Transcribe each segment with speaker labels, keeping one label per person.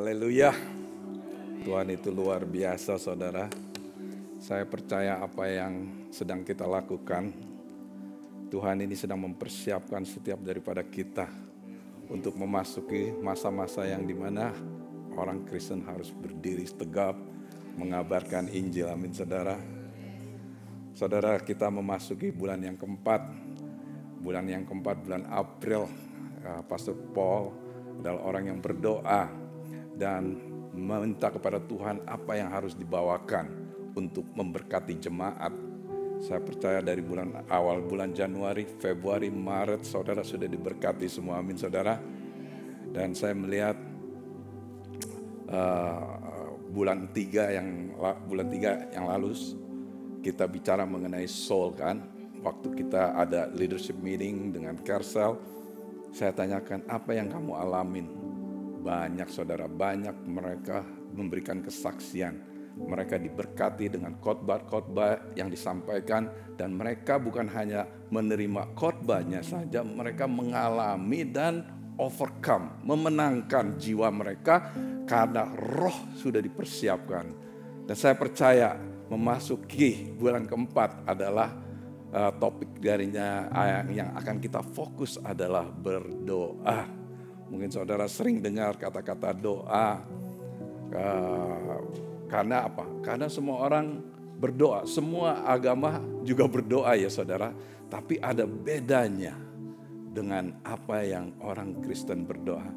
Speaker 1: Haleluya. Tuhan itu luar biasa, saudara. Saya percaya apa yang sedang kita lakukan, Tuhan ini sedang mempersiapkan setiap daripada kita untuk memasuki masa-masa yang dimana orang Kristen harus berdiri tegap mengabarkan Injil. Amin, saudara. Saudara, kita memasuki bulan yang keempat. Bulan yang keempat, bulan April. Pastor Paul adalah orang yang berdoa dan meminta kepada Tuhan apa yang harus dibawakan untuk memberkati jemaat. Saya percaya dari bulan awal, bulan Januari, Februari, Maret, saudara sudah diberkati semua. Amin, saudara. Dan saya melihat bulan 3 yang lalu kita bicara mengenai soul, kan. Waktu kita ada leadership meeting dengan Kersel, saya tanyakan apa yang kamu alamin. Banyak saudara, banyak mereka memberikan kesaksian. Mereka diberkati dengan khotbah-khotbah yang disampaikan. Dan mereka bukan hanya menerima khotbahnya saja, mereka mengalami dan overcome, memenangkan jiwa mereka karena roh sudah dipersiapkan. Dan saya percaya memasuki bulan keempat adalah topik darinya yang akan kita fokus adalah berdoa. Mungkin saudara sering dengar kata-kata doa. Karena apa? Karena semua orang berdoa. Semua agama juga berdoa ya saudara. Tapi ada bedanya dengan apa yang orang Kristen berdoa.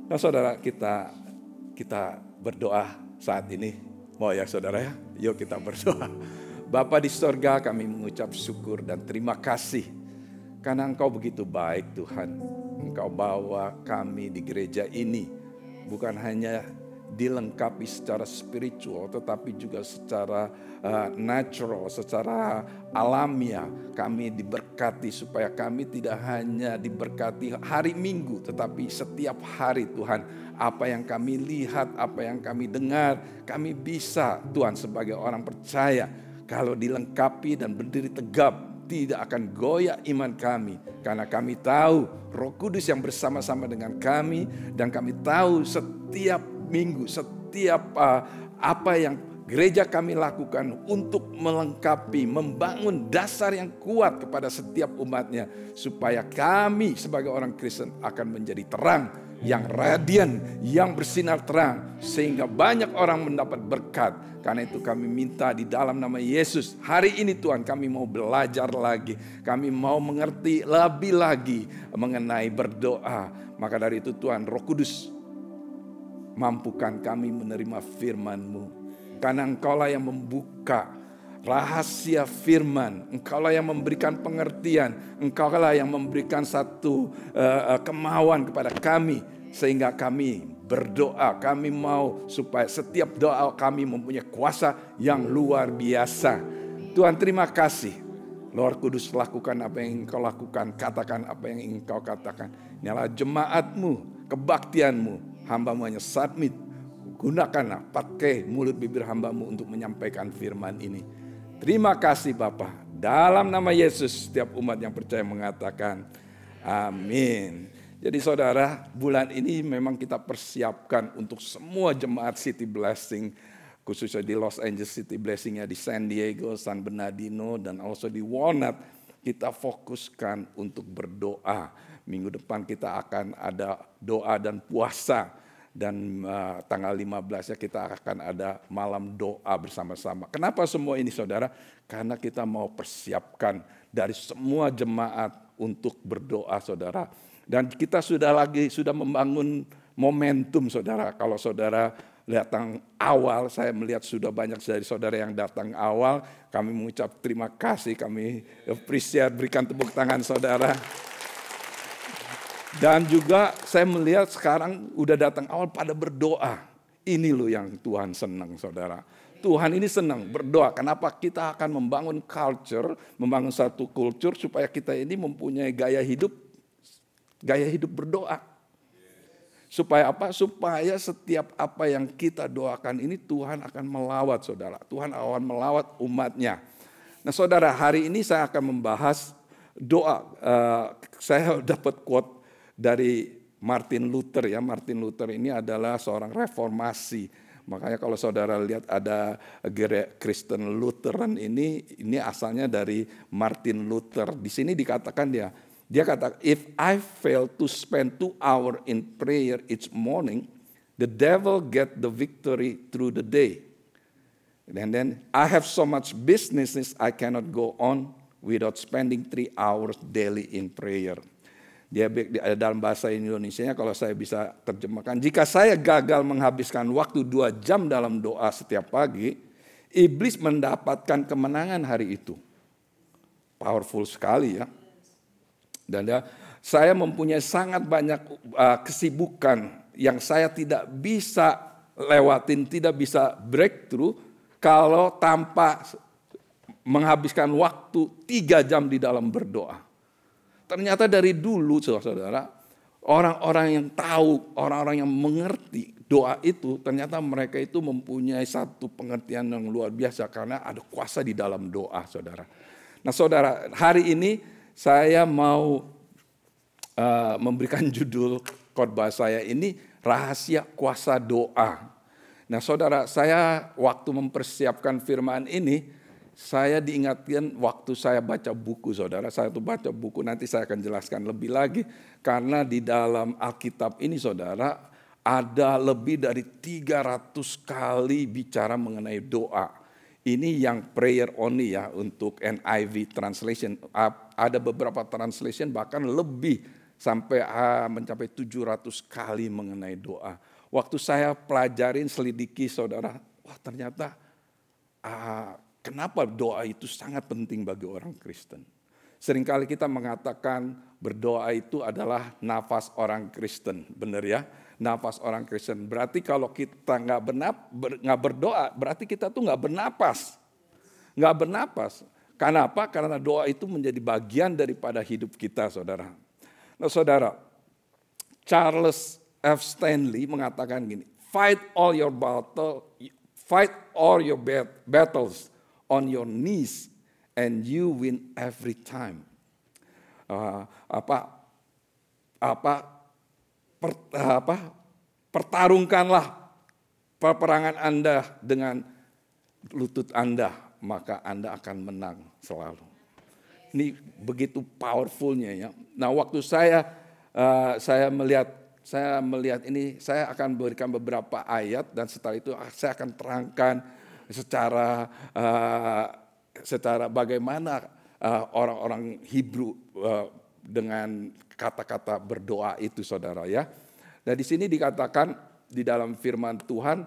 Speaker 1: Nah saudara, kita berdoa saat ini. Mau ya saudara ya? Yuk kita berdoa. Bapa di sorga, kami mengucap syukur dan terima kasih karena Engkau begitu baik Tuhan. Engkau bawa kami di gereja ini bukan hanya dilengkapi secara spiritual, tetapi juga secara natural, secara alamiah. Kami diberkati supaya kami tidak hanya diberkati hari Minggu, tetapi setiap hari Tuhan. Apa yang kami lihat, apa yang kami dengar, kami bisa Tuhan sebagai orang percaya. Kalau dilengkapi dan berdiri tegap, tidak akan goyah iman kami. Karena kami tahu Roh Kudus yang bersama-sama dengan kami. Dan kami tahu setiap minggu, setiap apa yang gereja kami lakukan untuk melengkapi, membangun dasar yang kuat kepada setiap umatnya. Supaya kami sebagai orang Kristen akan menjadi terang, yang radian, yang bersinar terang. Sehingga banyak orang mendapat berkat. Karena itu kami minta di dalam nama Yesus. Hari ini Tuhan kami mau belajar lagi. Kami mau mengerti lebih lagi mengenai berdoa. Maka dari itu Tuhan, Roh Kudus, mampukan kami menerima firman-Mu. Karena Engkaulah yang membuka rahasia firman. Engkaulah yang memberikan pengertian. Engkaulah yang memberikan satu kemauan kepada kami. Sehingga kami berdoa, kami mau supaya setiap doa kami mempunyai kuasa yang luar biasa. Tuhan terima kasih. Roh Kudus lakukan apa yang Engkau lakukan, katakan apa yang Engkau katakan. Inilah jemaat-Mu, kebaktian-Mu, hamba-Mu hanya submit. Gunakanlah, pakai mulut bibir hamba-Mu untuk menyampaikan firman ini. Terima kasih Bapa. Dalam nama Yesus setiap umat yang percaya mengatakan amin. Jadi saudara, bulan ini memang kita persiapkan untuk semua jemaat City Blessing, khususnya di Los Angeles City Blessing-nya di San Diego, San Bernardino, dan also di Walnut. Kita fokuskan untuk berdoa. Minggu depan kita akan ada doa dan puasa. Dan tanggal 15-nya kita akan ada malam doa bersama-sama. Kenapa semua ini saudara? Karena kita mau persiapkan dari semua jemaat untuk berdoa saudara. Dan kita sudah membangun momentum saudara. Kalau saudara datang awal, saya melihat sudah banyak dari saudara yang datang awal. Kami mengucap terima kasih, kami appreciate, berikan tepuk tangan saudara. Dan juga saya melihat sekarang udah datang awal pada berdoa. Ini loh yang Tuhan senang saudara. Tuhan ini senang berdoa. Kenapa? Kita akan membangun culture, membangun satu culture supaya kita ini mempunyai gaya hidup berdoa. Supaya apa? Supaya setiap apa yang kita doakan ini Tuhan akan melawat saudara. Tuhan akan melawat umatnya. Nah saudara, hari ini saya akan membahas doa. Saya dapat quote dari Martin Luther ya. Martin Luther ini adalah seorang reformasi. Makanya kalau saudara lihat ada Kristen Lutheran ini asalnya dari Martin Luther. Di sini dikatakan dia kata, if I fail to spend 2 hours in prayer each morning, the devil get the victory through the day. And then I have so much business I cannot go on without spending 3 hours daily in prayer. Dia dalam bahasa Indonesianya kalau saya bisa terjemahkan, jika saya gagal menghabiskan waktu 2 jam dalam doa setiap pagi, iblis mendapatkan kemenangan hari itu. Powerful sekali ya. Dan saya mempunyai sangat banyak kesibukan yang saya tidak bisa lewatin, tidak bisa breakthrough kalau tanpa menghabiskan waktu 3 jam di dalam berdoa. Ternyata dari dulu saudara, orang-orang yang tahu, orang-orang yang mengerti doa itu, ternyata mereka itu mempunyai satu pengertian yang luar biasa karena ada kuasa di dalam doa, saudara. Nah saudara, hari ini saya mau memberikan judul khotbah saya ini, rahasia kuasa doa. Nah saudara, saya waktu mempersiapkan firman ini, saya diingatkan waktu saya baca buku saudara. Saya tuh baca buku, nanti saya akan jelaskan lebih lagi. Karena di dalam Alkitab ini saudara, ada lebih dari 300 kali bicara mengenai doa. Ini yang prayer only ya, untuk NIV translation. Ada beberapa translation bahkan lebih, sampai mencapai 700 kali mengenai doa. Waktu saya pelajarin, selidiki saudara, wah ternyata kenapa doa itu sangat penting bagi orang Kristen. Seringkali kita mengatakan berdoa itu adalah nafas orang Kristen, benar ya? Nafas orang Kristen. Berarti kalau kita nggak berdoa, berarti kita tuh nggak bernapas. Nggak bernapas. Karena apa? Karena doa itu menjadi bagian daripada hidup kita, saudara. Nah saudara, Charles F. Stanley mengatakan gini, fight all your battles on your knees and you win every time. Pertarungkanlah peperangan Anda dengan lutut Anda, maka Anda akan menang selalu. Ini begitu powerfulnya ya. Nah waktu saya melihat ini, saya akan berikan beberapa ayat dan setelah itu saya akan terangkan secara bagaimana orang-orang Hebrew dengan kata-kata berdoa itu saudara ya. Nah di sini dikatakan di dalam firman Tuhan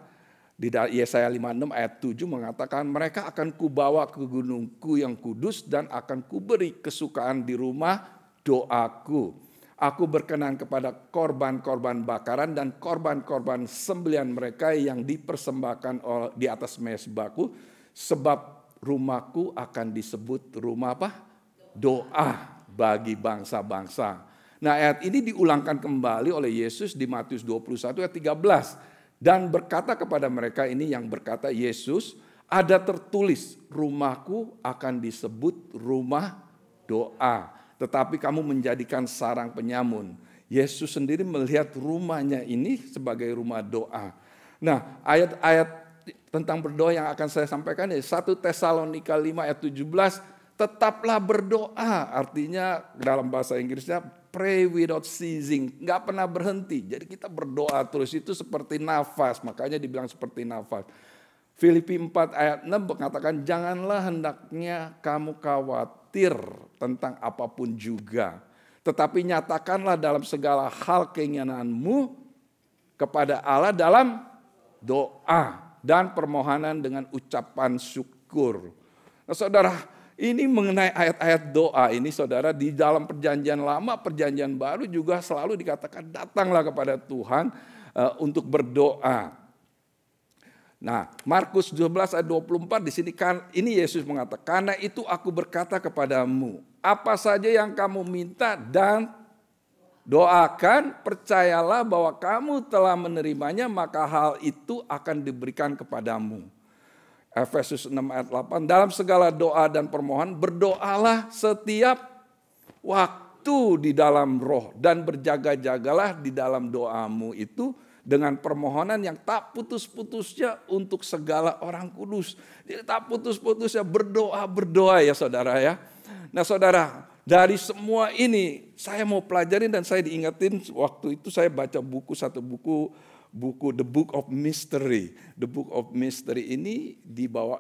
Speaker 1: di Yesaya 56 ayat 7 mengatakan, mereka akan kubawa ke gunungku yang kudus dan akan kuberi kesukaan di rumah doaku. Aku berkenan kepada korban-korban bakaran dan korban-korban sembelihan mereka yang dipersembahkan di atas mezbahku, sebab rumahku akan disebut rumah apa? Doa bagi bangsa-bangsa. Nah ayat ini diulangkan kembali oleh Yesus di Matius 21 ayat 13. Dan berkata kepada mereka, ini yang berkata Yesus, ada tertulis rumahku akan disebut rumah doa. Tetapi kamu menjadikan sarang penyamun. Yesus sendiri melihat rumahnya ini sebagai rumah doa. Nah ayat-ayat tentang berdoa yang akan saya sampaikan 1 Tesalonika 5 ayat 17. Tetaplah berdoa, artinya dalam bahasa Inggrisnya pray without ceasing, nggak pernah berhenti. Jadi kita berdoa terus, itu seperti nafas, makanya dibilang seperti nafas. Filipi 4 ayat 6 mengatakan janganlah hendaknya kamu khawatir tentang apapun juga. Tetapi nyatakanlah dalam segala hal keinginanmu kepada Allah dalam doa dan permohonan dengan ucapan syukur. Nah saudara, ini mengenai ayat-ayat doa ini saudara, di dalam perjanjian lama, perjanjian baru juga selalu dikatakan datanglah kepada Tuhan untuk berdoa. Nah, Markus 12 ayat 24 di sini kan ini Yesus mengatakan, karena itu aku berkata kepadamu, apa saja yang kamu minta dan doakan, percayalah bahwa kamu telah menerimanya, maka hal itu akan diberikan kepadamu. Efesus 6 ayat 8, dalam segala doa dan permohonan berdoalah setiap waktu. bersatu di dalam roh dan berjaga-jagalah di dalam doamu itu dengan permohonan yang tak putus-putusnya untuk segala orang kudus. Jadi tak putus-putusnya berdoa ya saudara ya. Nah saudara, dari semua ini saya mau pelajarin dan saya diingetin waktu itu saya baca satu buku The Book of Mystery. The Book of Mystery ini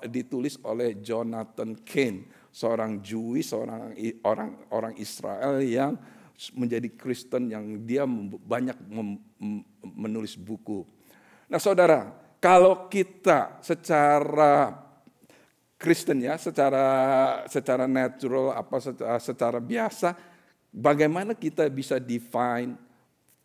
Speaker 1: ditulis oleh Jonathan Kane, seorang Jewish, orang Israel yang menjadi Kristen yang dia banyak menulis buku. Nah saudara, kalau kita secara Kristen ya, secara natural, secara biasa, bagaimana kita bisa define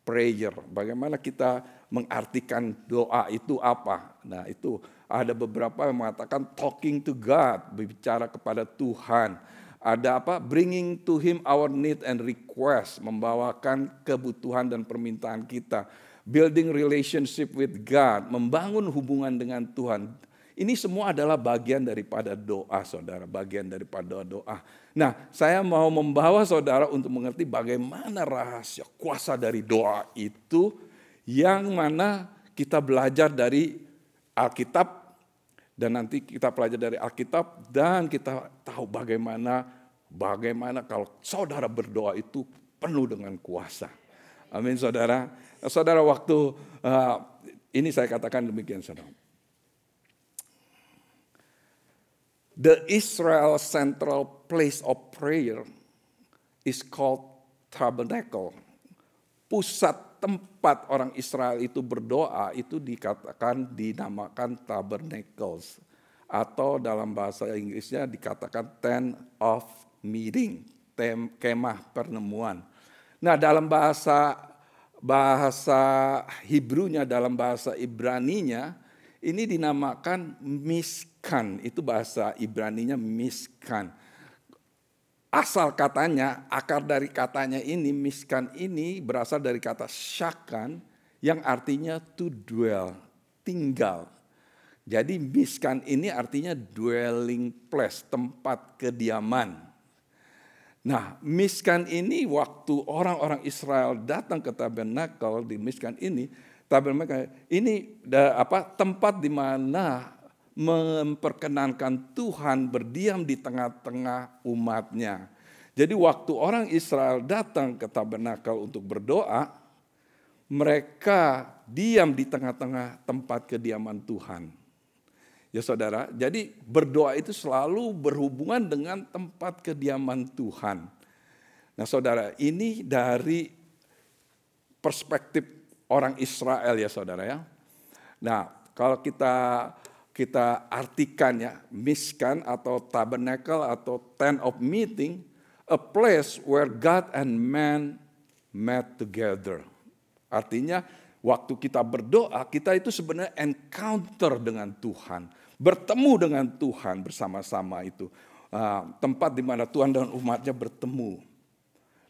Speaker 1: prayer? Bagaimana kita mengartikan doa itu apa? Nah itu ada beberapa yang mengatakan talking to God, berbicara kepada Tuhan. Ada apa? Bringing to Him our need and request, membawakan kebutuhan dan permintaan kita. Building relationship with God, membangun hubungan dengan Tuhan. Ini semua adalah bagian daripada doa, saudara. Bagian daripada doa. Nah, saya mau membawa saudara untuk mengerti bagaimana rahasia kuasa dari doa itu, yang mana kita belajar dari Alkitab, dan nanti kita pelajari dari Alkitab, dan kita tahu bagaimana kalau saudara berdoa itu penuh dengan kuasa. Amin saudara. Saudara, waktu ini saya katakan demikian saudara. The Israel central place of prayer is called tabernacle. Pusat tempat orang Israel itu berdoa itu dinamakan tabernacles. Atau dalam bahasa Inggrisnya dikatakan tent of meeting, kemah pertemuan. Nah dalam bahasa Hebrunya, dalam bahasa Ibraninya, ini dinamakan miskan, itu bahasa Ibraninya miskan. Asal katanya, akar dari katanya ini, miskan ini berasal dari kata syakan yang artinya to dwell, tinggal. Jadi miskan ini artinya dwelling place, tempat kediaman. Nah miskan ini waktu orang-orang Israel datang ke tabernakel di miskan ini, tabernakel ini tempat di mana memperkenankan Tuhan berdiam di tengah-tengah umatnya. Jadi waktu orang Israel datang ke tabernakel untuk berdoa, mereka diam di tengah-tengah tempat kediaman Tuhan. Ya saudara, jadi berdoa itu selalu berhubungan dengan tempat kediaman Tuhan. Nah saudara, ini dari perspektif orang Israel ya saudara ya. Nah kalau kita artikan ya, miskan atau tabernacle atau tent of meeting, a place where God and man met together. Artinya waktu kita berdoa, kita itu sebenarnya encounter dengan Tuhan. Bertemu dengan Tuhan bersama-sama itu. Tempat di mana Tuhan dan umatnya bertemu.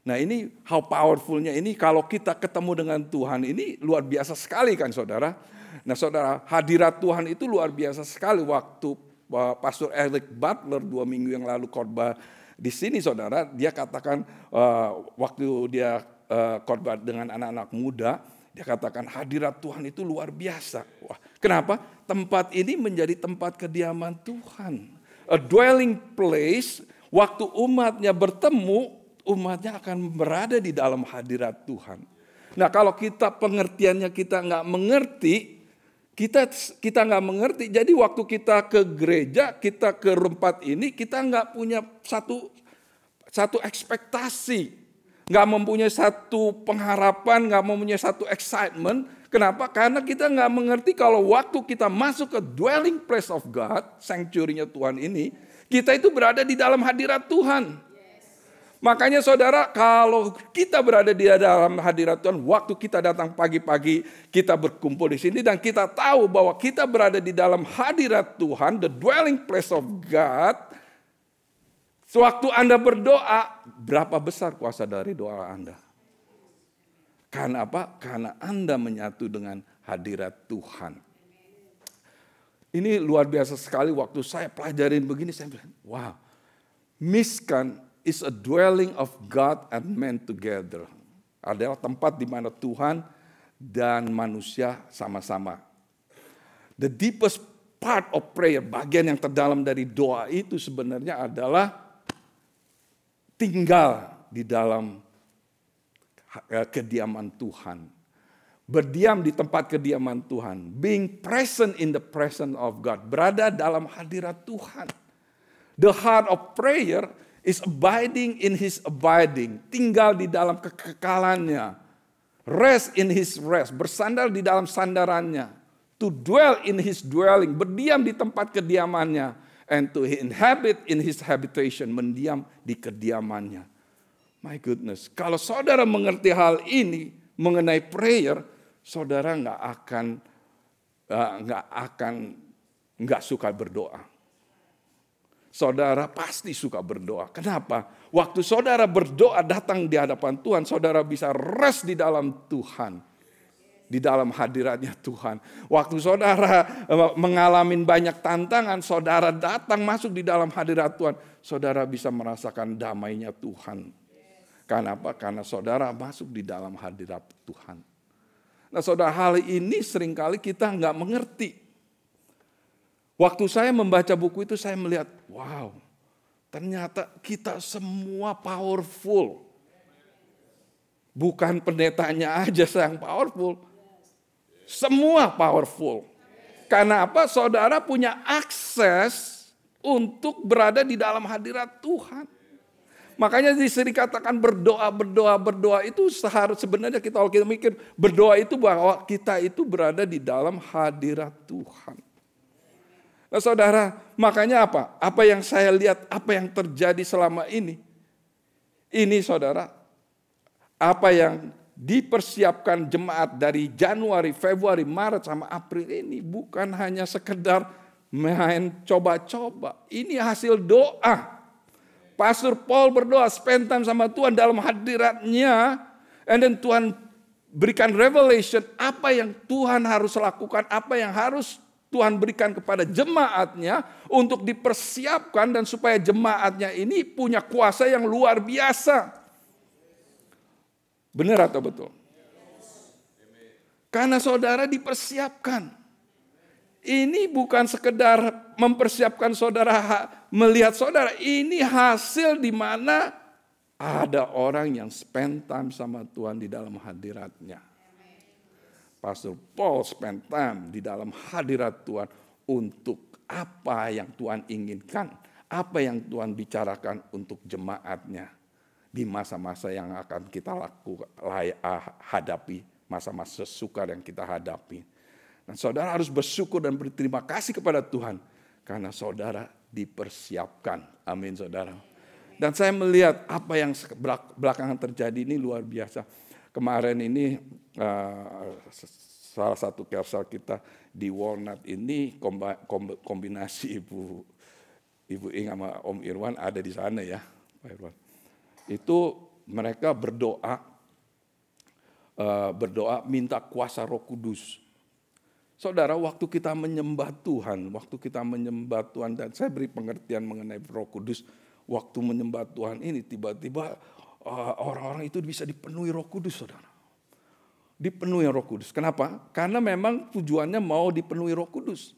Speaker 1: Nah ini how powerfulnya ini kalau kita ketemu dengan Tuhan ini luar biasa sekali kan saudara. Nah saudara, hadirat Tuhan itu luar biasa sekali. Waktu Pastor Eric Butler 2 minggu yang lalu khotbah di sini saudara, dia katakan waktu dia khotbah dengan anak-anak muda, dia katakan hadirat Tuhan itu luar biasa. Wah, kenapa? Tempat ini menjadi tempat kediaman Tuhan. A dwelling place, waktu umatnya bertemu, umatnya akan berada di dalam hadirat Tuhan. Nah kalau kita pengertiannya kita nggak mengerti, kita nggak mengerti. Jadi waktu kita ke gereja, kita ke tempat ini, kita nggak punya satu ekspektasi, nggak mempunyai satu pengharapan, nggak mempunyai satu excitement. Kenapa? Karena kita nggak mengerti kalau waktu kita masuk ke dwelling place of God, sanctuary-nya Tuhan ini, kita itu berada di dalam hadirat Tuhan. Makanya saudara, kalau kita berada di dalam hadirat Tuhan, waktu kita datang pagi-pagi, kita berkumpul di sini dan kita tahu bahwa kita berada di dalam hadirat Tuhan, the dwelling place of God. Sewaktu Anda berdoa, berapa besar kuasa dari doa Anda? Karena apa? Karena Anda menyatu dengan hadirat Tuhan. Ini luar biasa sekali waktu saya pelajarin begini, saya bilang, wow, miskan is a dwelling of God and man together. Adalah tempat di mana Tuhan dan manusia sama-sama. The deepest part of prayer, bagian yang terdalam dari doa itu sebenarnya adalah tinggal di dalam kediaman Tuhan. Berdiam di tempat kediaman Tuhan. Being present in the presence of God. Berada dalam hadirat Tuhan. The heart of prayer is abiding in His abiding. Tinggal di dalam kekekalannya. Rest in His rest. Bersandar di dalam sandarannya. To dwell in His dwelling. Berdiam di tempat kediamannya. And to inhabit in His habitation. Mendiam di kediamannya. My goodness. Kalau saudara mengerti hal ini mengenai prayer, saudara nggak suka berdoa. Saudara pasti suka berdoa. Kenapa? Waktu saudara berdoa datang di hadapan Tuhan, saudara bisa rest di dalam Tuhan. Di dalam hadiratnya Tuhan. Waktu saudara mengalami banyak tantangan, saudara datang masuk di dalam hadirat Tuhan. Saudara bisa merasakan damainya Tuhan. Kenapa? Karena saudara masuk di dalam hadirat Tuhan. Nah saudara, hal ini seringkali kita nggak mengerti. Waktu saya membaca buku itu saya melihat, wow, ternyata kita semua powerful. Bukan pendetanya aja yang powerful. Semua powerful. Karena apa? Saudara punya akses untuk berada di dalam hadirat Tuhan. Makanya sering katakan berdoa itu sebenarnya kalau kita mikir berdoa itu bahwa kita itu berada di dalam hadirat Tuhan. Nah saudara, makanya apa? Apa yang saya lihat, apa yang terjadi selama ini. Ini saudara, apa yang dipersiapkan jemaat dari Januari, Februari, Maret sama April ini bukan hanya sekedar main coba-coba. Ini hasil doa. Pastor Paul berdoa, spend time sama Tuhan dalam hadiratnya. And then Tuhan berikan revelation apa yang Tuhan harus lakukan, apa yang harus Tuhan berikan kepada jemaatnya untuk dipersiapkan dan supaya jemaatnya ini punya kuasa yang luar biasa. Benar atau betul? Karena saudara dipersiapkan. Ini bukan sekedar mempersiapkan saudara, melihat saudara. Ini hasil di mana ada orang yang spend time sama Tuhan di dalam hadiratnya. Pastor Paul spend time di dalam hadirat Tuhan untuk apa yang Tuhan inginkan. Apa yang Tuhan bicarakan untuk jemaatnya. Di masa-masa yang akan kita hadapi. Masa-masa sukar yang kita hadapi. Dan saudara harus bersyukur dan berterima kasih kepada Tuhan. Karena saudara dipersiapkan. Amin saudara. Dan saya melihat apa yang belakangan terjadi ini luar biasa. Kemarin ini salah satu kersal kita di Walnut ini kombinasi Ibu Ing sama Om Irwan ada di sana ya. Pak Irwan. Itu mereka berdoa minta kuasa Roh Kudus. Saudara, waktu kita menyembah Tuhan dan saya beri pengertian mengenai Roh Kudus, waktu menyembah Tuhan ini tiba-tiba orang-orang itu bisa dipenuhi Roh Kudus, saudara. Dipenuhi Roh Kudus. Kenapa? Karena memang tujuannya mau dipenuhi Roh Kudus.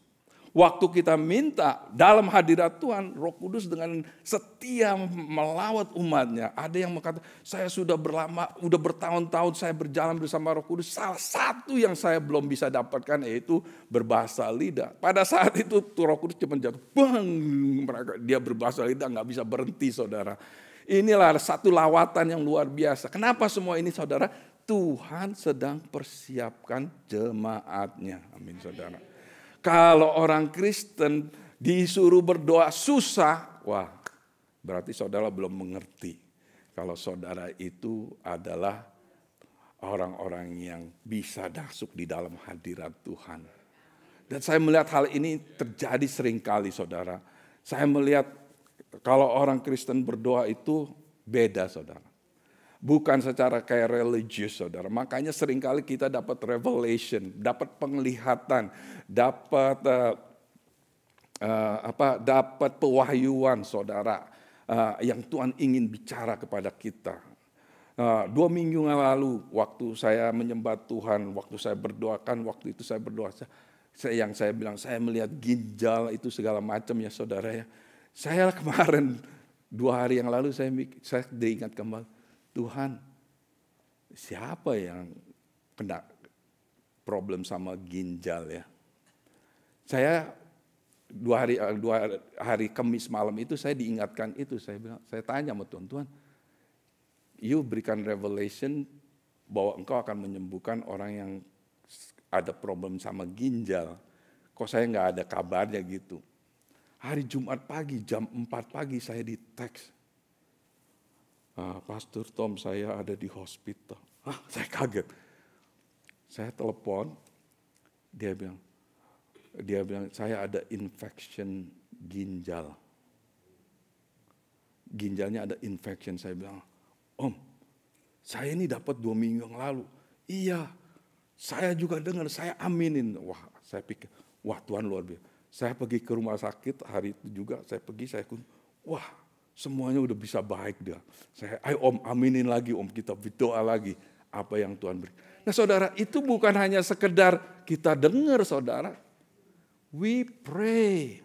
Speaker 1: Waktu kita minta dalam hadirat Tuhan, Roh Kudus dengan setia melawat umatnya. Ada yang berkata, saya sudah bertahun-tahun saya berjalan bersama Roh Kudus. Salah satu yang saya belum bisa dapatkan yaitu berbahasa lidah. Pada saat itu Roh Kudus cuma jatuh, bang, dia berbahasa lidah nggak bisa berhenti, saudara. Inilah satu lawatan yang luar biasa. Kenapa semua ini, saudara? Tuhan sedang persiapkan jemaatnya. Amin, saudara. Kalau orang Kristen disuruh berdoa susah, wah berarti saudara belum mengerti. Kalau saudara itu adalah orang-orang yang bisa masuk di dalam hadirat Tuhan. Dan saya melihat hal ini terjadi seringkali, saudara. Saya melihat kalau orang Kristen berdoa itu beda, saudara. Bukan secara kayak religius, saudara. Makanya seringkali kita dapat revelation, dapat penglihatan, dapat pewahyuan, saudara. yang Tuhan ingin bicara kepada kita. 2 minggu yang lalu waktu saya menyembah Tuhan, waktu saya berdoakan, waktu itu saya berdoa, yang saya bilang saya melihat ginjal itu segala macam ya saudara ya. Saya kemarin 2 hari yang lalu saya diingat kembali, Tuhan siapa yang kena problem sama ginjal ya. Saya 2 hari Kamis malam itu saya diingatkan itu, saya tanya sama Tuhan, you berikan revelation bahwa engkau akan menyembuhkan orang yang ada problem sama ginjal. Kok saya nggak ada kabarnya gitu. Hari Jumat pagi jam 4 pagi saya di teks. Pastor Tom saya ada di hospital. Saya kaget. Saya telepon, dia bilang saya ada infection ginjal. Ginjalnya ada infection. Saya bilang, Om, saya ini dapat 2 minggu yang lalu. Iya, saya juga dengar, saya aminin. Wah, saya pikir, wah Tuhan luar biasa. Saya pergi ke rumah sakit hari itu juga, saya wah semuanya udah bisa baik dia. Ayo Om aminin lagi Om, kita berdoa lagi apa yang Tuhan beri. Nah saudara, itu bukan hanya sekedar kita dengar saudara. We pray.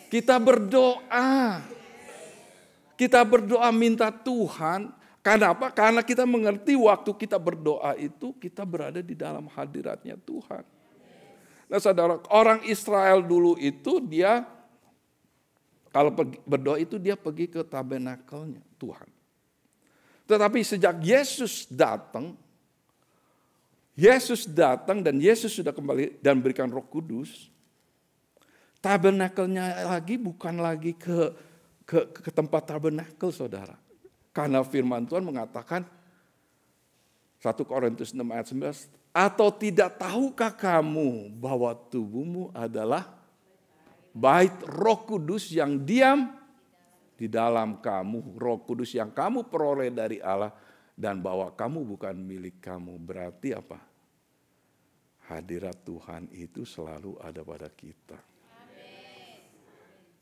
Speaker 1: Kita berdoa. Kita berdoa minta Tuhan. Karena apa? Karena kita mengerti waktu kita berdoa itu kita berada di dalam hadiratnya Tuhan. Nah saudara, orang Israel dulu itu dia kalau berdoa itu dia pergi ke tabernakelnya Tuhan. Tetapi sejak Yesus datang dan Yesus sudah kembali dan berikan Roh Kudus, tabernakelnya lagi bukan lagi ke tempat tabernakel saudara. Karena firman Tuhan mengatakan 1 Korintus 6 ayat 19, atau tidak tahukah kamu bahwa tubuhmu adalah bait Roh Kudus yang diam di dalam kamu, Roh Kudus yang kamu peroleh dari Allah, dan bahwa kamu bukan milik kamu. Berarti apa? Hadirat Tuhan itu selalu ada pada kita.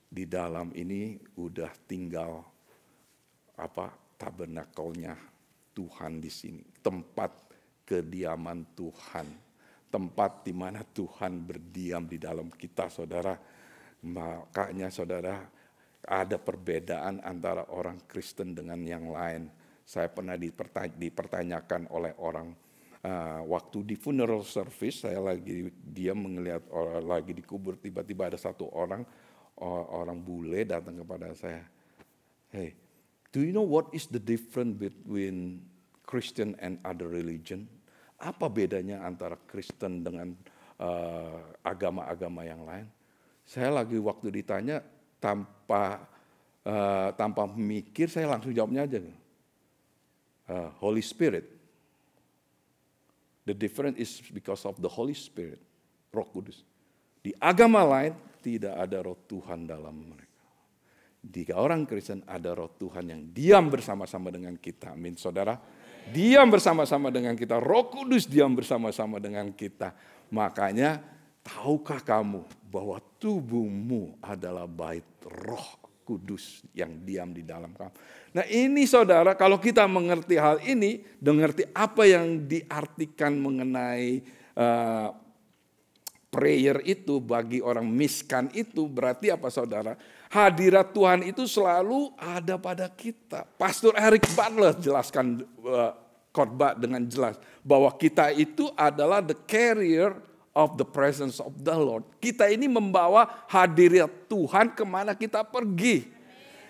Speaker 1: Di dalam ini udah tinggal tabernakelnya Tuhan di sini, tempat kediaman Tuhan, tempat di mana Tuhan berdiam di dalam kita, saudara. Makanya saudara, ada perbedaan antara orang Kristen dengan yang lain. Saya pernah dipertanyakan oleh orang waktu di funeral service, saya dia melihat orang lagi dikubur, tiba-tiba ada satu orang bule datang kepada saya. Hey, do you know what is the difference between Christian and other religion? Apa bedanya antara Kristen dengan agama-agama yang lain? Saya lagi waktu ditanya tanpa mikir, saya langsung jawabnya aja. Holy Spirit. The difference is because of the Holy Spirit, Roh Kudus. Di agama lain tidak ada Roh Tuhan dalam mereka. Di orang Kristen ada Roh Tuhan yang diam bersama-sama dengan kita. Amin, saudara. Diam bersama-sama dengan kita. Roh Kudus diam bersama-sama dengan kita. Makanya, tahukah kamu bahwa tubuhmu adalah bait Roh Kudus yang diam di dalam kamu. Nah ini saudara, kalau kita mengerti hal ini, mengerti apa yang diartikan mengenai prayer itu bagi orang miskan itu, berarti apa saudara? Hadirat Tuhan itu selalu ada pada kita. Pastor Eric Butler jelaskan khotbah dengan jelas bahwa kita itu adalah the carrier of the presence of the Lord. Kita ini membawa hadirat Tuhan kemana kita pergi.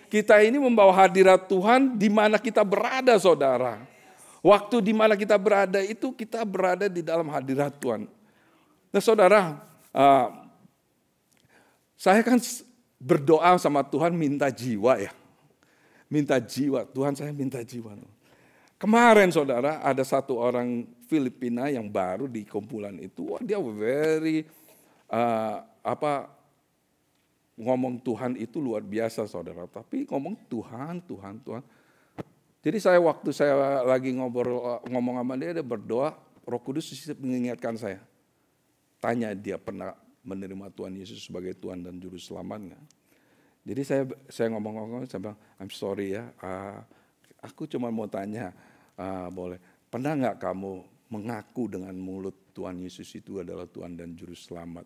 Speaker 1: Kita ini membawa hadirat Tuhan di mana kita berada, saudara. Waktu di mana kita berada itu kita berada di dalam hadirat Tuhan. Nah, saudara, saya kan berdoa sama Tuhan minta jiwa ya. Minta jiwa, Tuhan saya minta jiwa. Kemarin saudara ada satu orang Filipina yang baru di kumpulan itu, wah dia very ngomong Tuhan itu luar biasa saudara. Tapi ngomong Tuhan. Jadi waktu saya lagi ngomong sama dia berdoa, Roh Kudus mengingatkan saya. Tanya dia pernah menerima Tuhan Yesus sebagai Tuhan dan Juru Selamat nggak? Jadi saya ngomong-ngomong, saya bilang, I'm sorry ya, aku cuma mau tanya, boleh, pernah nggak kamu mengaku dengan mulut Tuhan Yesus itu adalah Tuhan dan Juru Selamat?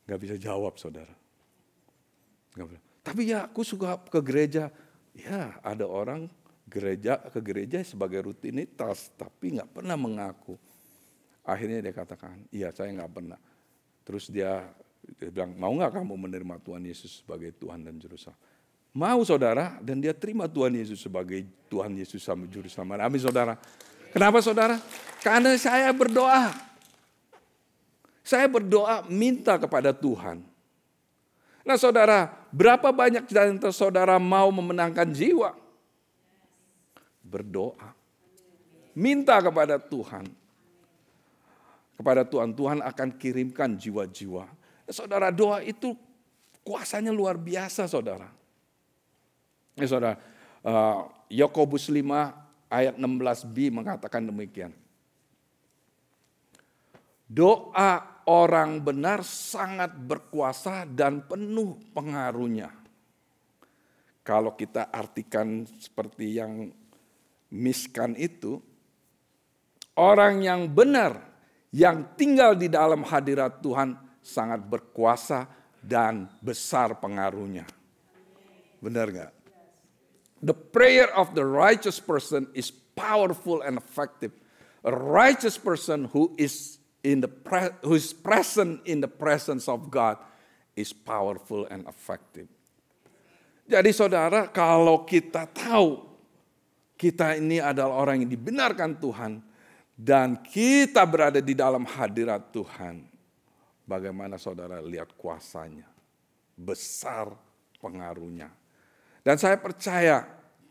Speaker 1: Gak bisa jawab, saudara. Gak bisa. Tapi ya aku suka ke gereja. Ya ada orang ke gereja sebagai rutinitas, tapi gak pernah mengaku. Akhirnya dia katakan, iya saya gak pernah. Terus dia bilang, mau gak kamu menerima Tuhan Yesus sebagai Tuhan dan Juru Selamat? Mau, saudara, dan dia terima Tuhan Yesus sebagai Tuhan Yesus sama Juru Selamat. Amin, saudara. Kenapa, saudara? Karena saya berdoa. Saya berdoa minta kepada Tuhan. Nah, saudara, berapa banyak dari saudara mau memenangkan jiwa? Berdoa. Minta kepada Tuhan. Kepada Tuhan, Tuhan akan kirimkan jiwa-jiwa. Saudara, doa itu kuasanya luar biasa, saudara. Ya, saudara, Yakobus 5 ayat 16b mengatakan demikian. Doa orang benar sangat berkuasa dan penuh pengaruhnya. Kalau kita artikan seperti yang Miskan itu, orang yang benar yang tinggal di dalam hadirat Tuhan sangat berkuasa dan besar pengaruhnya. Benar gak? The prayer of the righteous person is powerful and effective. A righteous person who is present in the presence of God is powerful and effective. Jadi saudara, kalau kita tahu kita ini adalah orang yang dibenarkan Tuhan dan kita berada di dalam hadirat Tuhan, bagaimana saudara lihat kuasanya, besar pengaruhnya. Dan saya percaya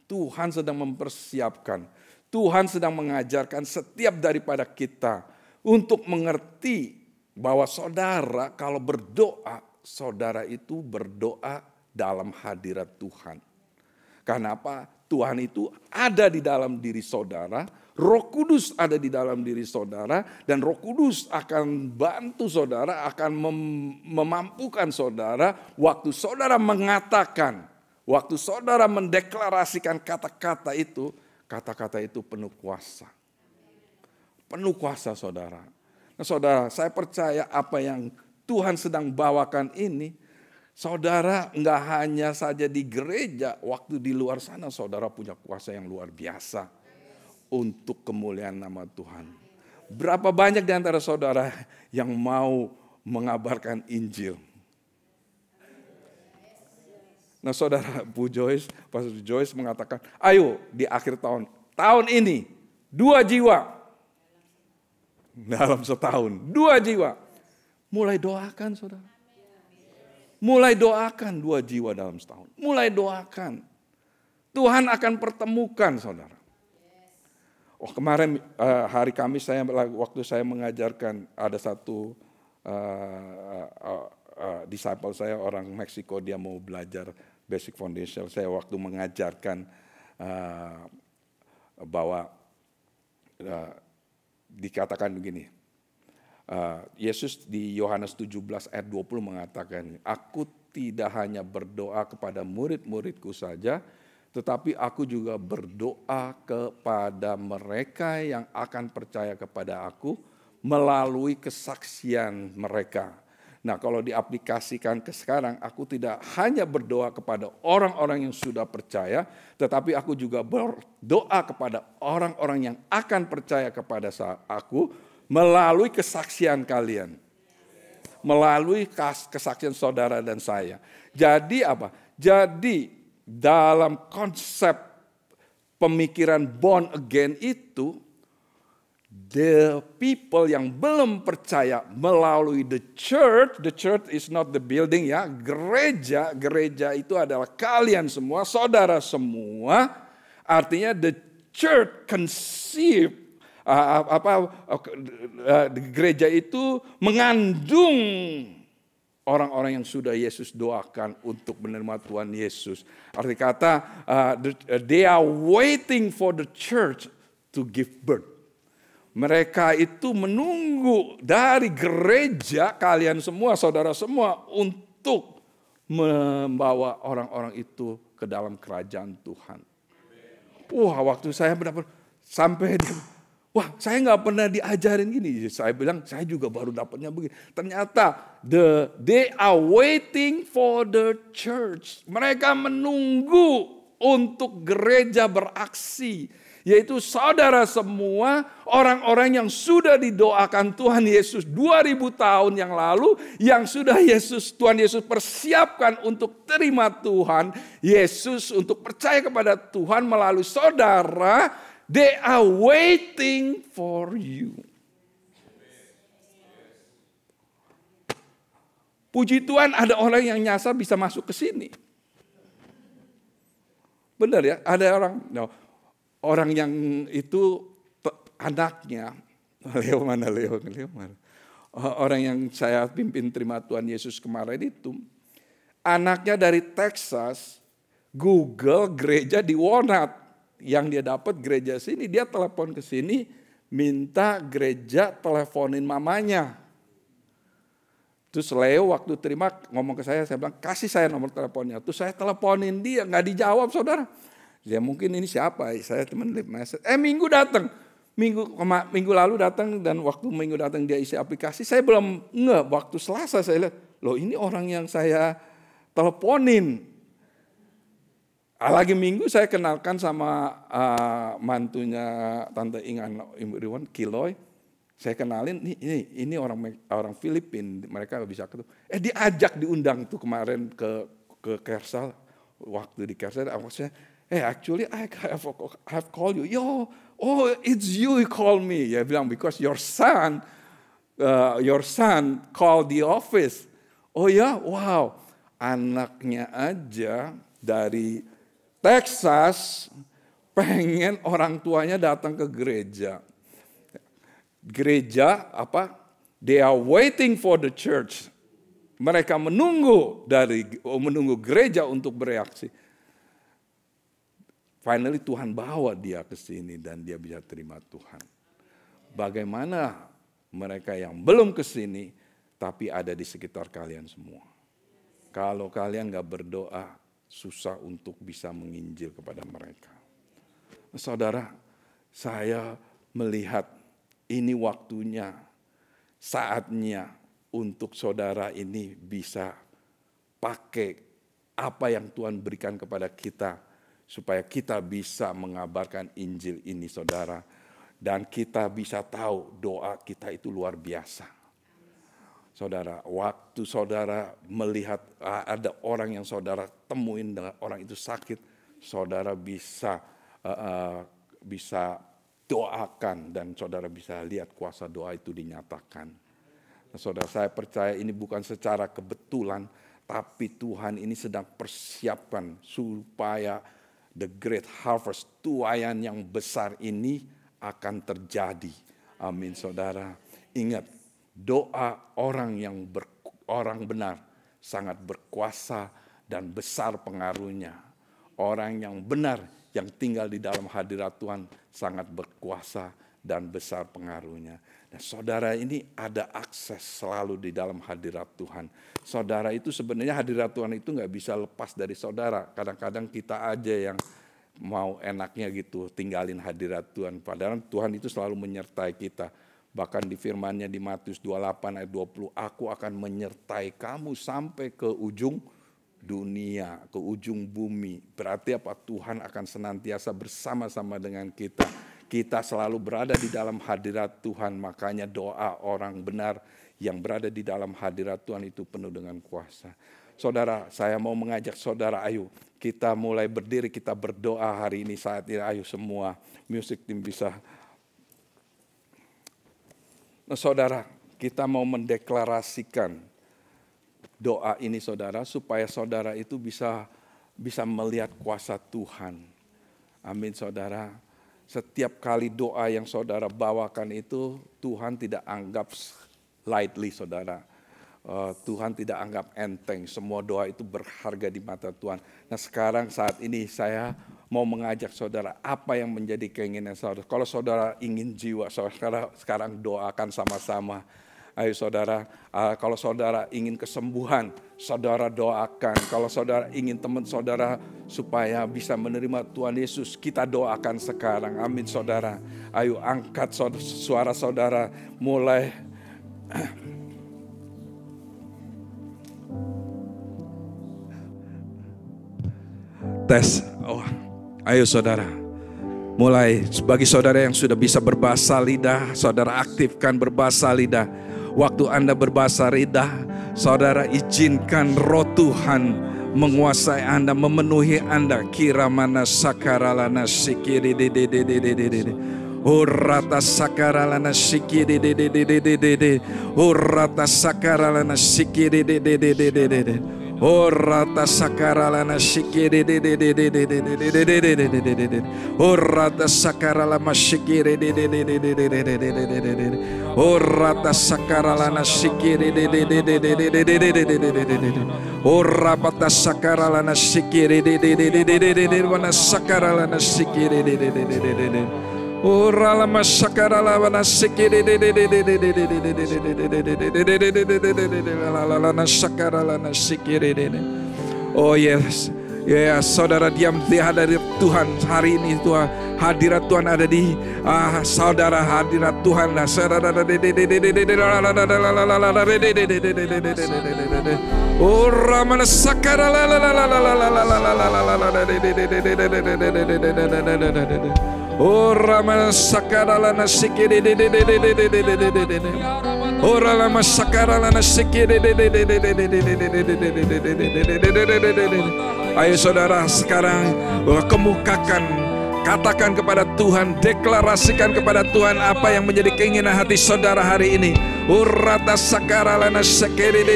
Speaker 1: Tuhan sedang mempersiapkan, Tuhan sedang mengajarkan setiap daripada kita untuk mengerti bahwa saudara kalau berdoa, saudara itu berdoa dalam hadirat Tuhan. Karena apa? Tuhan itu ada di dalam diri saudara, Roh Kudus ada di dalam diri saudara, dan Roh Kudus akan bantu saudara, akan memampukan saudara waktu saudara mengatakan, waktu saudara mendeklarasikan kata-kata itu penuh kuasa. Penuh kuasa saudara. Nah saudara, saya percaya apa yang Tuhan sedang bawakan ini, saudara enggak hanya saja di gereja, waktu di luar sana saudara punya kuasa yang luar biasa untuk kemuliaan nama Tuhan. Berapa banyak di antara saudara yang mau mengabarkan Injil? Nah saudara, Pastor Joyce mengatakan, ayo di akhir tahun ini 2 jiwa. Dalam setahun, 2 jiwa. Mulai doakan saudara. Mulai doakan 2 jiwa dalam setahun. Mulai doakan. Tuhan akan pertemukan saudara. Oh kemarin hari Kamis waktu saya mengajarkan, ada satu disciple saya orang Meksiko, dia mau belajar basic foundation. Saya waktu mengajarkan bahwa dikatakan begini, Yesus di Yohanes 17 ayat 20 mengatakan, aku tidak hanya berdoa kepada murid-muridku saja, tetapi aku juga berdoa kepada mereka yang akan percaya kepada aku melalui kesaksian mereka. Nah kalau diaplikasikan ke sekarang, aku tidak hanya berdoa kepada orang-orang yang sudah percaya, tetapi aku juga berdoa kepada orang-orang yang akan percaya kepada aku melalui kesaksian kalian. Melalui kesaksian saudara dan saya. Jadi apa? Jadi dalam konsep pemikiran born again itu, the people yang belum percaya melalui the church is not the building ya, gereja itu adalah kalian semua, saudara semua, artinya the church conceive, gereja itu mengandung orang-orang yang sudah Yesus doakan untuk menerima Tuhan Yesus. Arti kata, they are waiting for the church to give birth. Mereka itu menunggu dari gereja kalian semua, saudara semua, untuk membawa orang-orang itu ke dalam kerajaan Tuhan. Wah, waktu saya mendapat sampai dia, wah, saya nggak pernah diajarin gini. Saya bilang, saya juga baru dapatnya begini. Ternyata they are waiting for the church. Mereka menunggu untuk gereja beraksi. Yaitu saudara semua, orang-orang yang sudah didoakan Tuhan Yesus 2000 tahun yang lalu, yang sudah Tuhan Yesus persiapkan untuk terima Tuhan Yesus, untuk percaya kepada Tuhan melalui saudara, they are waiting for you. Puji Tuhan ada orang yang nyasar bisa masuk ke sini. Benar ya, ada orang yang itu anaknya, Leo mana. Orang yang saya pimpin terima Tuhan Yesus kemarin itu, anaknya dari Texas, Google gereja di Walnut. Yang dia dapat gereja sini, dia telepon ke sini, minta gereja teleponin mamanya. Terus Leo waktu terima ngomong ke saya bilang, kasih saya nomor teleponnya. Terus saya teleponin dia, nggak dijawab saudara. Ya mungkin ini siapa? Saya teman leave message. Minggu datang. Minggu lalu datang dan waktu minggu datang dia isi aplikasi. Saya belum waktu Selasa saya lihat. Loh ini orang yang saya teleponin. Lagi Minggu saya kenalkan sama mantunya Tante Ingan Ibu Riwan, Kiloy. Saya kenalin, ini orang Filipina. Mereka bisa ketemu. Diajak diundang tuh kemarin ke Kersal. Waktu di Kersal, saya actually I have called you. It's you who call me. Ya bilang because your son called the office. Oh ya, wow. Anaknya aja dari Texas pengen orang tuanya datang ke gereja. Gereja apa? They are waiting for the church. Mereka menunggu gereja untuk bereaksi. Finally Tuhan bawa dia ke sini dan dia bisa terima Tuhan. Bagaimana mereka yang belum ke sini tapi ada di sekitar kalian semua. Kalau kalian gak berdoa, susah untuk bisa menginjil kepada mereka. Saudara, saya melihat ini waktunya, saatnya untuk saudara ini bisa pakai apa yang Tuhan berikan kepada kita, supaya kita bisa mengabarkan Injil ini saudara. Dan kita bisa tahu doa kita itu luar biasa. Saudara, waktu saudara melihat ada orang yang saudara temuin, orang itu sakit, saudara bisa doakan dan saudara bisa lihat kuasa doa itu dinyatakan. Nah, saudara, saya percaya ini bukan secara kebetulan, tapi Tuhan ini sedang persiapkan supaya the great harvest, tuaian yang besar ini akan terjadi. Amin saudara. Ingat, doa orang benar sangat berkuasa dan besar pengaruhnya. Orang yang benar yang tinggal di dalam hadirat Tuhan sangat berkuasa dan besar pengaruhnya. Nah, saudara ini ada akses selalu di dalam hadirat Tuhan. Saudara itu sebenarnya hadirat Tuhan itu nggak bisa lepas dari saudara. Kadang-kadang kita aja yang mau enaknya gitu tinggalin hadirat Tuhan. Padahal Tuhan itu selalu menyertai kita. Bahkan di firman-Nya di Matius 28 ayat 20, aku akan menyertai kamu sampai ke ujung dunia, ke ujung bumi. Berarti apa? Tuhan akan senantiasa bersama-sama dengan kita. Kita selalu berada di dalam hadirat Tuhan. Makanya doa orang benar yang berada di dalam hadirat Tuhan itu penuh dengan kuasa. Saudara, saya mau mengajak saudara, ayo kita mulai berdiri, kita berdoa hari ini saat ini. Ayo semua music team bisa. Nah, saudara, kita mau mendeklarasikan doa ini saudara, supaya saudara itu bisa melihat kuasa Tuhan. Amin saudara. Setiap kali doa yang saudara bawakan itu, Tuhan tidak anggap lightly saudara. Tuhan tidak anggap enteng, semua doa itu berharga di mata Tuhan. Nah sekarang saat ini saya mau mengajak saudara, apa yang menjadi keinginan saudara. Kalau saudara ingin jiwa, saudara sekarang doakan sama-sama. Ayo saudara, kalau saudara ingin kesembuhan, saudara doakan. Kalau saudara ingin teman saudara supaya bisa menerima Tuhan Yesus, kita doakan sekarang. Amin saudara. Ayo angkat suara saudara, mulai tes. Ayo saudara, mulai bagi saudara yang sudah bisa berbahasa lidah, saudara aktifkan berbahasa lidah. Waktu Anda berbahasa lidah, saudara izinkan Roh Tuhan menguasai Anda, memenuhi Anda. Kira mana sakaralana sikiri de Urata sakaralana sikiri de Urata sakaralana sikiri de Orata sakaralana sikiri de Orata sakaralana sikiri de Orata sakaralana sikiri de Orapata sakaralana sikiri de Wana sakaralana sikiri de Orala masakarala wana sikiri de Oh yes, ya saudara diam di hadirat Tuhan hari ini. Tuhan, hadirat Tuhan ada di saudara, hadirat Tuhan Ramana sakarala Ramana sakaralana sikiri Oralama sakaralana sikiri. Ayo saudara sekarang kemukakan, katakan kepada Tuhan, deklarasikan kepada Tuhan apa yang menjadi keinginan hati saudara hari ini. Urata sakaralana sikiri.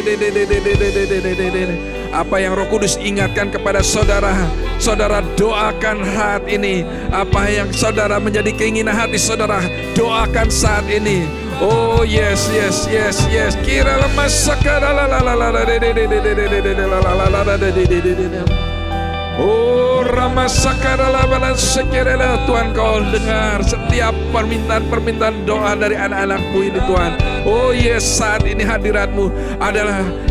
Speaker 1: Apa yang Roh Kudus ingatkan kepada saudara, saudara doakan saat ini. Apa yang saudara menjadi keinginan hati saudara, doakan saat ini. Oh yes, yes, yes, yes. Kira lemas sakarala. Oh Rama sakarala balan sekiranya Tuhan kau dengar setiap permintaan doa dari anak-anakmu ini Tuhan. Oh yes, saat ini hadiratmu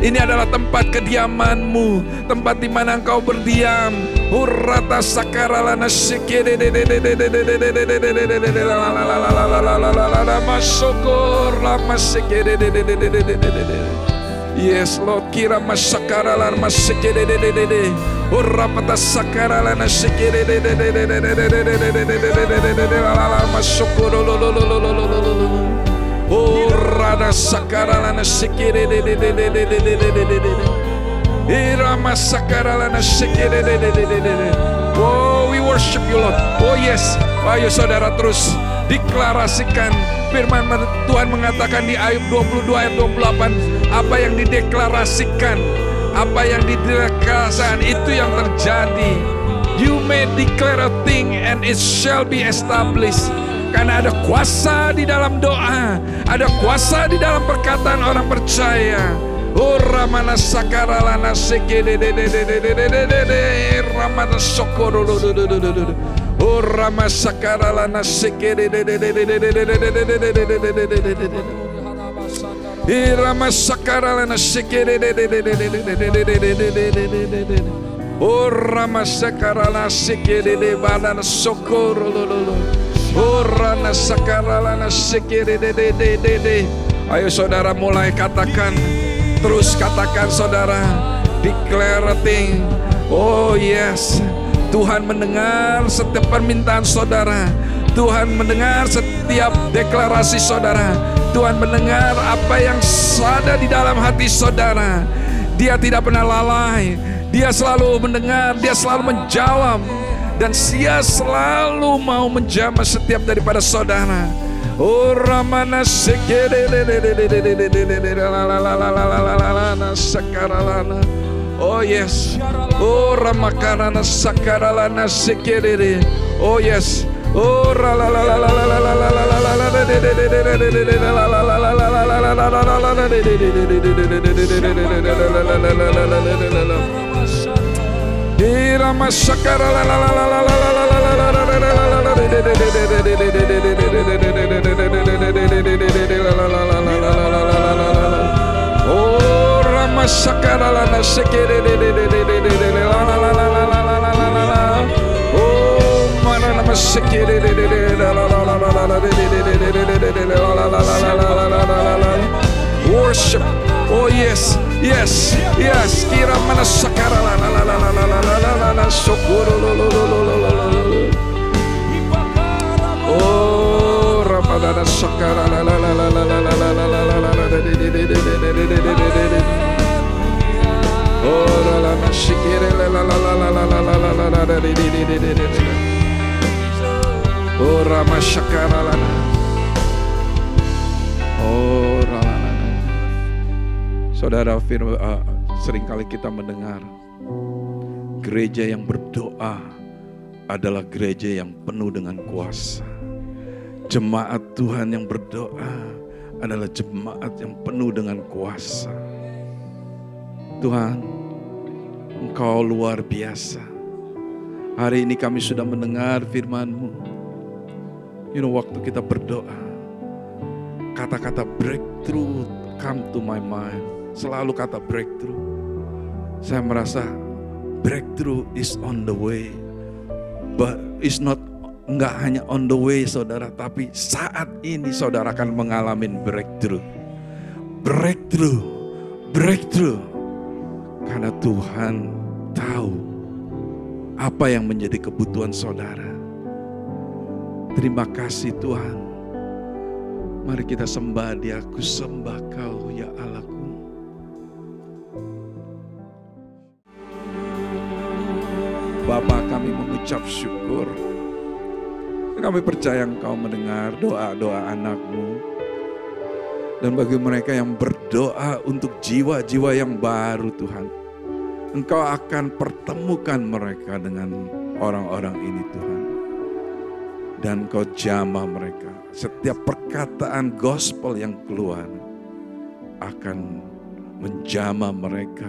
Speaker 1: ini adalah tempat kediamanmu, tempat di mana engkau berdiam. Urata sakarala nasikire masukor lama sekire. Yes Lord, kira masakarala masikire Urapata sakarala nasikire masukor Urada sakarala nasikire Irama sakarala nasikire. Oh, we worship you Lord. Oh yes, ayo saudara terus deklarasikan firman Tuhan mengatakan di Ayub 22 ayat 28, apa yang dideklarasikan, apa yang dideklarasikan itu yang terjadi. You may declare a thing and it shall be established. Karena ada kuasa di dalam doa, ada kuasa di dalam perkataan orang percaya. Oh Ramana sakaralana sekede Ramana sokoro Oh Rama sakaralana sekede Rama sakaralana sekede Oh Rama sakaralana sekede Bana sokoro Oh Rana sakaralana sekede. Ayo saudara mulai katakan. Terus katakan saudara, declare a thing. Oh yes, Tuhan mendengar setiap permintaan saudara. Tuhan mendengar setiap deklarasi saudara. Tuhan mendengar apa yang ada di dalam hati saudara. Dia tidak pernah lalai. Dia selalu mendengar, dia selalu menjawab. Dan dia selalu mau menjamah setiap daripada saudara. Oh Ramana sekere sakaralana. Oh yes. Oh Ramakarana sakaralana sekere. Oh yes. Oh Rama sakaralana. Oh Rama sakaralana
Speaker 2: Worship. Oh yes, yes, yes. Kira mana sakara la la la la la la la la la la sokoro lo lo lo lo lo lo. Oh, ramadana sakara la la la la la la la la la la la la. Oh la la la shikere la la la la la la la la la la la. Oh rama sakara la la. Oh la la. Saudara, seringkali kita mendengar gereja yang berdoa adalah gereja yang penuh dengan kuasa. Jemaat Tuhan yang berdoa adalah jemaat yang penuh dengan kuasa. Tuhan, Engkau luar biasa. Hari ini kami sudah mendengar firman-Mu. Waktu kita berdoa, kata-kata breakthrough come to my mind. Selalu kata breakthrough. Saya merasa breakthrough is on the way. But it's not, enggak hanya on the way saudara, tapi saat ini saudara akan mengalami breakthrough. Breakthrough, breakthrough. Karena Tuhan tahu apa yang menjadi kebutuhan saudara. Terima kasih Tuhan. Mari kita sembah Dia. Ku sembah Kau ya Allahku. Bapa, kami mengucap syukur. Kami percaya Engkau mendengar doa-doa anak-Mu. Dan bagi mereka yang berdoa untuk jiwa-jiwa yang baru Tuhan, Engkau akan pertemukan mereka dengan orang-orang ini Tuhan. Dan Engkau jamah mereka. Setiap perkataan gospel yang keluar akan menjamah mereka.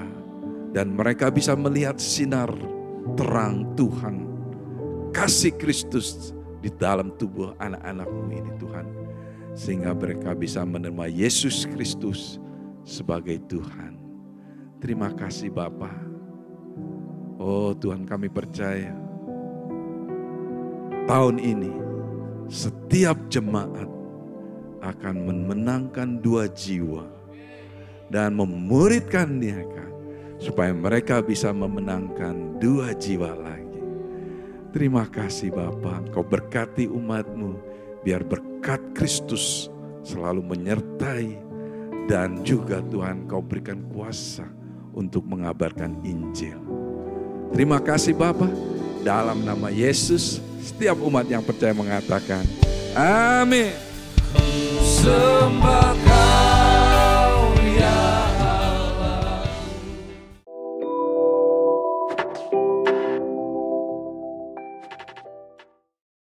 Speaker 2: Dan mereka bisa melihat sinar terang Tuhan, kasih Kristus di dalam tubuh anak-anak-Mu ini Tuhan. Sehingga mereka bisa menerima Yesus Kristus sebagai Tuhan. Terima kasih Bapa. Oh Tuhan, kami percaya tahun ini setiap jemaat akan memenangkan 2 jiwa dan memuridkan mereka supaya mereka bisa memenangkan 2 jiwa lagi. Terima kasih Bapa, Engkau berkati umat-Mu, biar berkat Kristus selalu menyertai, dan juga Tuhan Kau berikan kuasa untuk mengabarkan Injil. Terima kasih Bapa, dalam nama Yesus, setiap umat yang percaya mengatakan, amin. Sembah